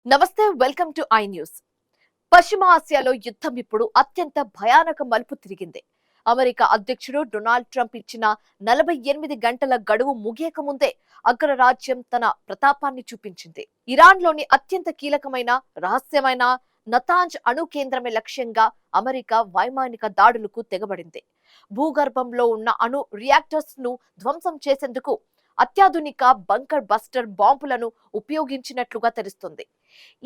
నమస్తే welcome to I news. పశ్చిమ ఆసియాలో యుద్ధం ఇప్పుడు అత్యంత భయానక మలుపు తిరిగింది. అమెరికా అధ్యక్షుడు డొనాల్డ్ ట్రంప్ ఇచ్చిన 48 గంటల గడువు ముగియక ముందే అగ్రరాజ్యం తన ప్రతాపాన్ని చూపించింది. ఇరాన్లోని అత్యంత కీలకమైన రహస్యమైన నతాంజ్ అణు కేంద్రమే లక్ష్యంగా అమెరికా వైమానిక దాడులకు తెగబడింది. భూగర్భంలో ఉన్న అణు రియాక్టర్స్ ను ధ్వంసం చేసేందుకు అత్యాధునిక బంకర్ బస్టర్ బాంబులను ఉపయోగించినట్లుగా తెలుస్తుంది.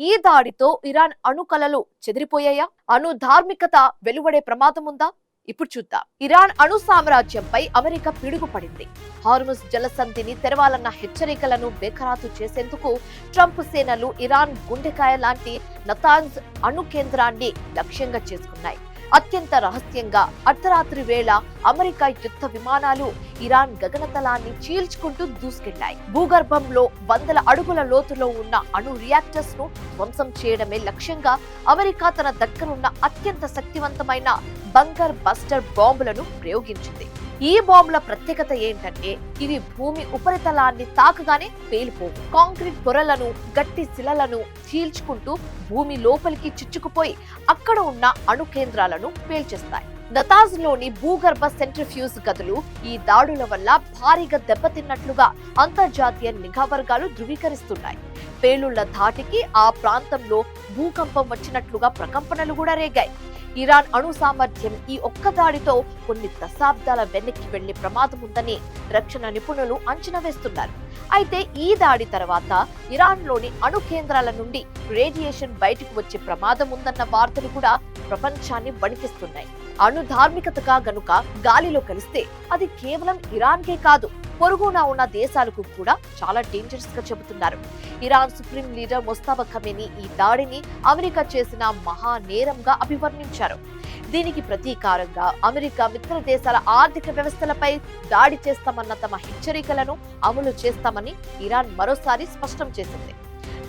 ఈ దాడితో ఇరాన్ అణు కలలు చెదిరిపోయాయా? అణు ధార్మికత వెలువడే ప్రమాదం ఉందా? ఇప్పుడు చూద్దాం. ఇరాన్ అణు సామ్రాజ్యంపై అమెరికా పిడుగు పడింది. హార్ముజ్ జలసంధిని తెరవాలన్న హెచ్చరికలను బేఖరాతు చేసేందుకు ట్రంప్ సేనలు ఇరాన్ గుండెకాయ లాంటి నతాంజ్ అణు కేంద్రాన్ని లక్ష్యంగా చేసుకున్నాయి. అత్యంత రహస్యంగా అర్ధరాత్రి వేళ అమెరికా యుద్ధ విమానాలు ఇరాన్ గగనతలాన్ని చీల్చుకుంటూ దూసుకెళ్లాయి. భూగర్భంలో వందల అడుగుల లోతులో ఉన్న అణు రియాక్టర్స్ ను ధ్వంసం చేయడమే లక్ష్యంగా అమెరికా తన దగ్గరున్న అత్యంత శక్తివంతమైన బంకర్ బస్టర్ బాంబులను ప్రయోగించింది. ఈ బాంబుల ప్రత్యేకత ఏంటంటే ఇవి భూమి ఉపరితలాన్ని తాకగానే పేలిపోవు. కాంక్రీట్ పొరలను, గట్టి శిలలను చీల్చుకుంటూ భూమి లోపలికి చిచ్చుకుపోయి అక్కడ ఉన్న అణు కేంద్రాలను పేల్చేస్తాయి. నతాజ్ లోని భూగర్భ సెంట్రిఫ్యూజ్ గదులు ఈ దాడుల వల్ల భారీగా దెబ్బతిన్నట్లుగా అంతర్జాతీయ నిఘా వర్గాలు ధృవీకరిస్తున్నాయి. పేలుళ్ల ధాటికి ఆ ప్రాంతంలో భూకంపం వచ్చినట్లుగా ప్రకంపనలు కూడా రేగాయి. ఇరాన్ అణు సామర్థ్యం ఈ ఒక్క దాడితో కొన్ని దశాబ్దాల వెనక్కి వెళ్లే ప్రమాదం ఉందని రక్షణ నిపుణులు అంచనా వేస్తున్నారు. అయితే ఈ దాడి తర్వాత ఇరాన్లోని అణు కేంద్రాల నుండి రేడియేషన్ బయటకు వచ్చే ప్రమాదం ఉందన్న వార్తలు కూడా ప్రపంచాన్ని వణికిస్తున్నాయి. అణు ధార్మికతగా గనుక గాలిలో కలిస్తే అది కేవలం ఇరాన్కే కాదు, పొరుగున ఉన్న దేశాలకు కూడా చాలా డేంజరస్ గా చెబుతున్నారు. Iran supreme leader Mustafa Khamenei ఈ దాడిని అమెరికా చేసిన మహా నేరంగా అభివర్ణించారు. దీనికి ప్రతీకారంగా అమెరికా మిత్ర దేశాల ఆర్థిక వ్యవస్థలపై దాడి చేస్తామన్న తమ హెచ్చరికలను అమలు చేస్తామని ఇరాన్ మరోసారి స్పష్టం చేసింది.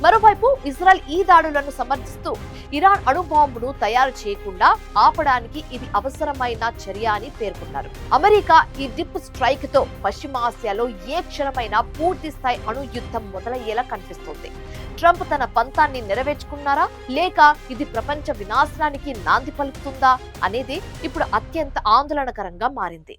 మరోవైపు ఇజ్రాయెల్ ఈ దాడులను సమర్థిస్తూ ఇరాన్ అణు బాంబును తయారు చేయకుండా ఆపడానికి ఇది అవసరమైన చర్య అని పేర్కొన్నారు. అమెరికా ఈ డిప్ స్ట్రైక్ తో పశ్చిమాసియాలో ఏ క్షణమైనా పూర్తి స్థాయి అణు యుద్ధం మొదలయ్యేలా కనిపిస్తోంది. ట్రంప్ తన పంతాన్ని నెరవేర్చుకున్నారా, లేక ఇది ప్రపంచ వినాశనానికి నాంది పలుకుతుందా అనేది ఇప్పుడు అత్యంత ఆందోళనకరంగా మారింది.